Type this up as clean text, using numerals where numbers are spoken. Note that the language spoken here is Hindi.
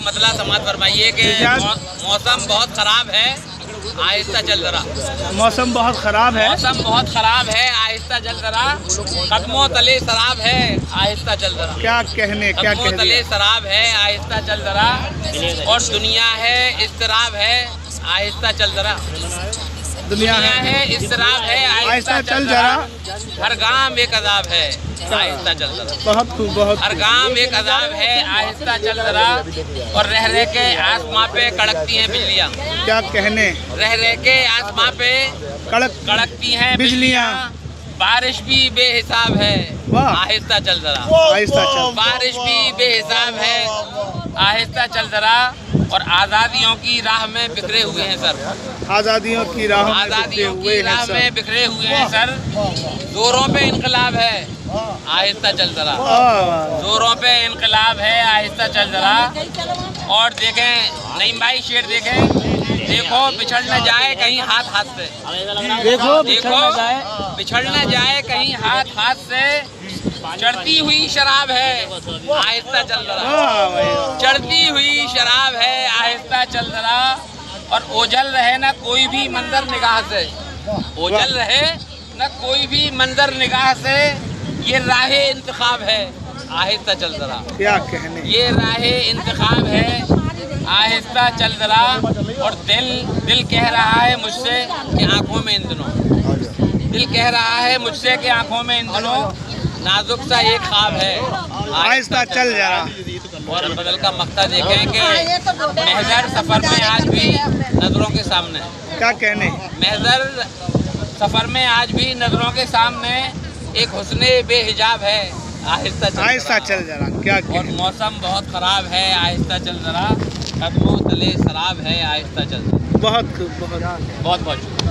मतला समाज फरमाइए कि मौसम बहुत खराब है, आहिस्ता चल जरा। मौसम बहुत खराब है, मौसम बहुत खराब है, आहिस्ता चल जरा। कदमों तले शराब है, आहिस्ता चल जरा। क्या कहने, क्या कदमों तले शराब है, आहिस्ता चल जरा। और दुनिया है इस्तराब है, आहिस्ता चल जरा। दुनिया है इस्तराब है, आहिस्ता चल जरा। हर गांव एक अजाब है, आहिस्ता चल जरा। बहुत खूब, बहुत हर गांव एक अजाब है, आहिस्ता चल जरा। और रह रह के आसमां पे कड़कती हैं बिजलियाँ। क्या कहने, रह रह के आसमां पे कड़कती हैं बिजलियाँ। बारिश भी बेहिसाब है, आहिस्ता चल जरा। आहिस्ता चल। बारिश भी बेहिसाब है, आहिस्ता चल जरा। और आज़ादियों की राह में बिखरे हुए हैं सर। आज़ादियों की राह में बिखरे हुए हैं सर। जोरों पे इनकलाब है, आहिस्ता चल जरा। जोरों पे इनकलाब है, आहिस्ता चल जरा। और देखें नईम भाई शेर देखें, देखो बिछड़ न जाए कहीं हाथ हाथ से। देखो बिछड़ न जाए कहीं हाथ हाथ से। चढ़ती हुई शराब है, आहिस्ता चल जरा। चढ़ती हुई शराब है, आहिस्ता चल जरा। और ओझल रहे ना कोई भी मंजर निगाह से। ओझल रहे ना कोई भी मंजर निगाह से। ये राहे इंतखाब है, आहिस्ता चल जरा। क्या कहने, ये राहे इंतखाब है, आहिस्ता चल जरा। और दिल कह रहा है मुझसे कि आंखों में इन दिनों, दिल कह रहा है मुझसे कि आंखों में इन दिनों नाजुक सा एक ख्वाब है, आहिस्ता चल जरा। और बदल का मक्ता देखें कि महजर सफर में आज भी नजरों के सामने। क्या कहने, महजर सफर में आज भी नजरों के सामने एक हुस्ने बेहिजाब है, आहिस्ता चल जरा। क्या कहने? और मौसम बहुत खराब है, आहिस्ता चल जरा। कदमों तले शराब है, आहिस्ता चल जरा। बहुत खूब, बहुत बहुत बहुत।